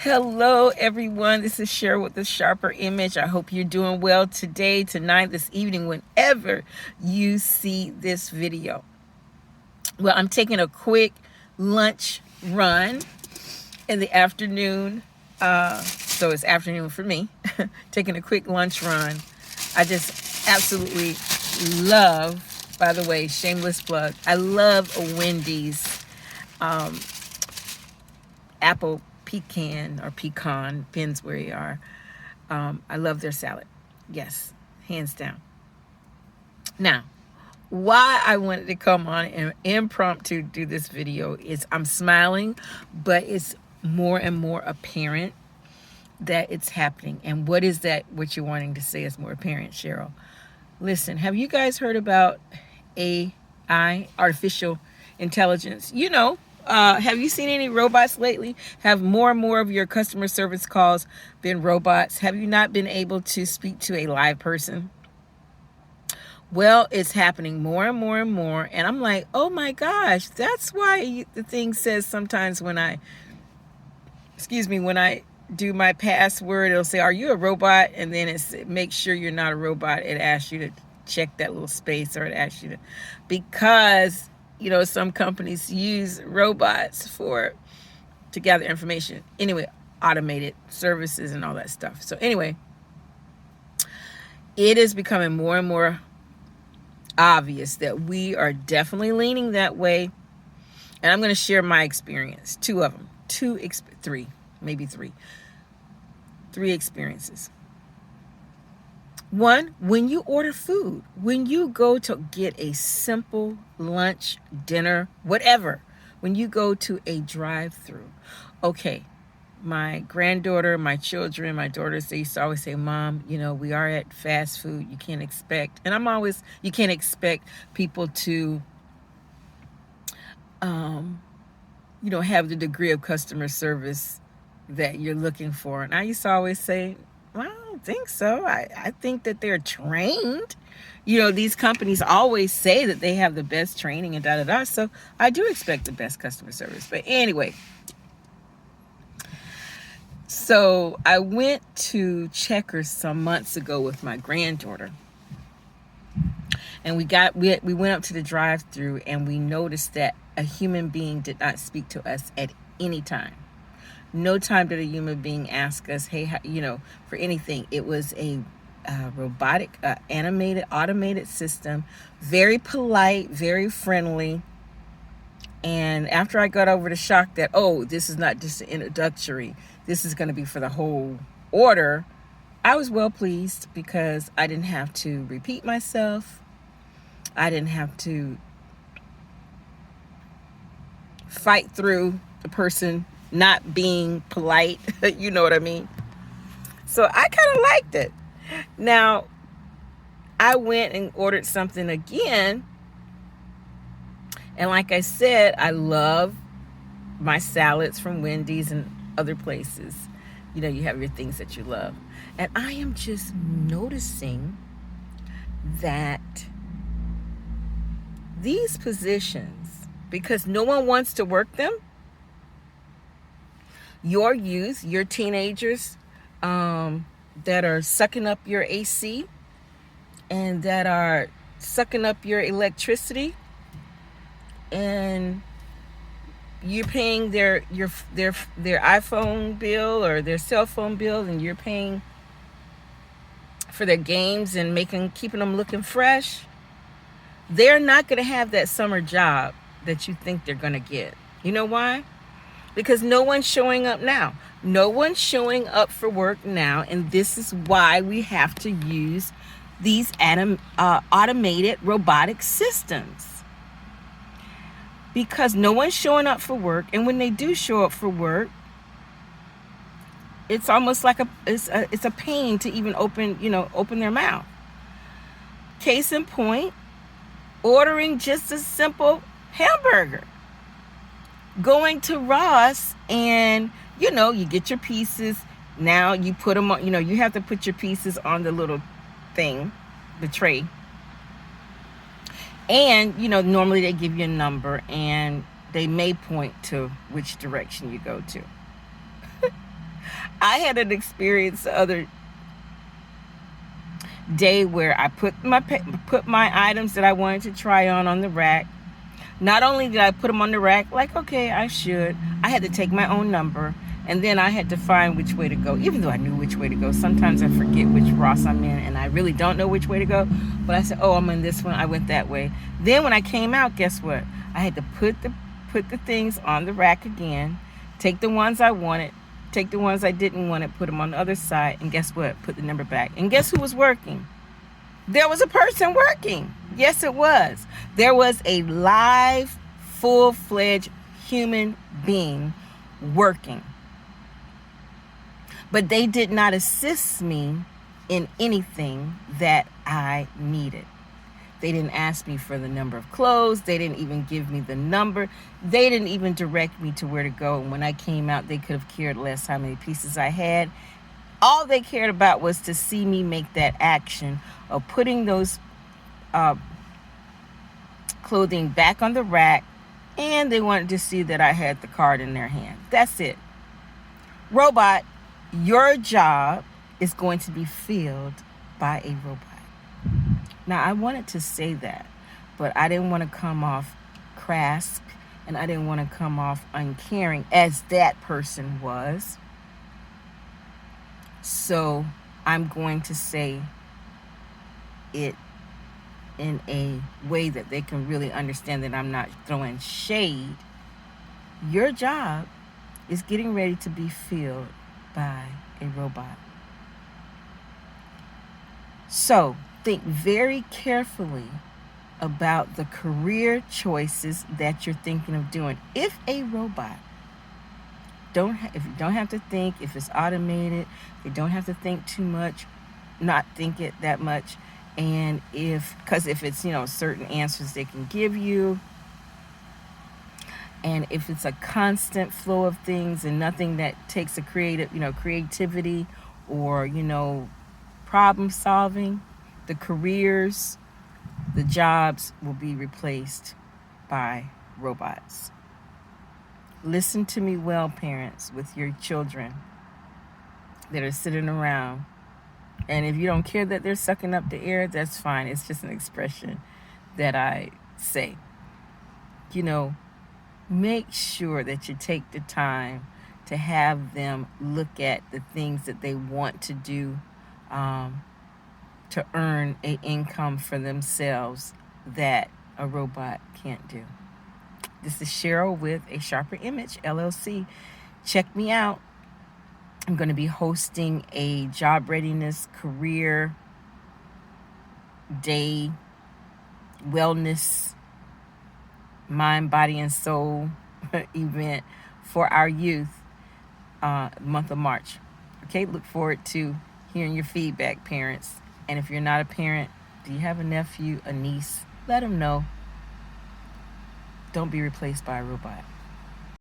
Hello, everyone. This is Cheryl with the Sharper Image. I hope you're doing well today, tonight, this evening, whenever you see this video. Well, I'm taking a quick lunch run in the afternoon. So it's afternoon for me. Taking a quick lunch run. I just absolutely love, by the way, shameless plug, I love a Wendy's apple pecan, depends where you are. I love their salad. Yes, hands down. Now, why I wanted to come on and impromptu do this video is I'm smiling, but it's more and more apparent that it's happening. And what is that, what you're wanting to say is more apparent, Cheryl? Listen, have you guys heard about AI, artificial intelligence? Have you seen any robots lately? Have more and more of your customer service calls been robots? Have you not been able to speak to a live person? Well, it's happening more and more and more. And I'm like, oh my gosh, that's why the thing says sometimes when I do my password, it'll say, are you a robot? And then it makes sure you're not a robot. It asks you to check that little space, or it asks you to, because some companies use robots to gather information. Anyway, automated services and all that stuff. So anyway, it is becoming more and more obvious that we are definitely leaning that way. And I'm going to share my experience. Two of them. Three experiences. One, when you order food, when you go to get a simple lunch, dinner, whatever, when you go to a drive-through. Okay, my granddaughter, my children, my daughters, they used to always say, Mom, we are at fast food. You can't expect, you can't expect people to, have the degree of customer service that you're looking for. And I used to always say, well, I don't think so. I think that they're trained. These companies always say that they have the best training and da-da-da. So I do expect the best customer service. But anyway, so I went to Checkers some months ago with my granddaughter. And we went up to the drive-thru, and we noticed that a human being did not speak to us at any time. No time did a human being ask us, hey, for anything. It was a robotic, animated, automated system, very polite, very friendly. And after I got over the shock that, this is not just an introductory, this is going to be for the whole order, I was well pleased because I didn't have to repeat myself. I didn't have to fight through the person not being polite. You know what I mean? So I kind of liked it. Now, I went and ordered something again. And like I said, I love my salads from Wendy's and other places. You have your things that you love. And I am just noticing that these positions, because no one wants to work them, your youth, your teenagers that are sucking up your AC and that are sucking up your electricity, and you're paying their iPhone bill or their cell phone bill, and you're paying for their games and keeping them looking fresh. They're not going to have that summer job that you think they're going to get. You know why? Because no one's showing up now. No one's showing up for work now. And this is why we have to use these automated robotic systems. Because no one's showing up for work. And when they do show up for work, it's almost like it's a pain to even open their mouth. Case in point, ordering just a simple hamburger. Going to Ross, and you get your pieces. Now you put them on, you have to put your pieces on the little thing, the tray. And normally they give you a number, and they may point to which direction you go to. I had an experience the other day where I put my items that I wanted to try on the rack. Not only did I put them on the rack, like, okay, I should, I had to take my own number, and then I had to find which way to go. Even though I knew which way to go, sometimes I forget which Ross I'm in, and I really don't know which way to go. But I said, oh, I'm in this one, I went that way. Then when I came out, guess what? I had to put the things on the rack again, take the ones I wanted, take the ones I didn't want, put them on the other side, and guess what? Put the number back. And guess who was working? There was a person working. Yes, it was. There was a live, full-fledged human being working. But they did not assist me in anything that I needed. They didn't ask me for the number of clothes. They didn't even give me the number. They didn't even direct me to where to go. And when I came out, they could have cared less how many pieces I had. All they cared about was to see me make that action of putting those clothing back on the rack, and they wanted to see that I had the card in their hand. That's it. Robot, your job is going to be filled by a robot. Now, I wanted to say that, but I didn't want to come off crass, and I didn't want to come off uncaring as that person was. So I'm going to say it in a way that they can really understand that I'm not throwing shade. Your job is getting ready to be filled by a robot. So think very carefully about the career choices that you're thinking of doing. If a robot if you don't have to think, if it's automated, you don't have to think too much, not think it that much. And because if it's, certain answers they can give you, and if it's a constant flow of things and nothing that takes a creativity or, problem solving, the careers, the jobs will be replaced by robots. Listen to me well, parents, with your children that are sitting around. And if you don't care that they're sucking up the air, that's fine. It's just an expression that I say. Make sure that you take the time to have them look at the things that they want to do to earn an income for themselves that a robot can't do. This is Cheryl with A Sharper Image, LLC. Check me out. I'm going to be hosting a job readiness career day, wellness, mind, body, and soul event for our youth month of March. Okay, look forward to hearing your feedback, parents. And if you're not a parent, do you have a nephew, a niece? Let them know. Don't be replaced by a robot.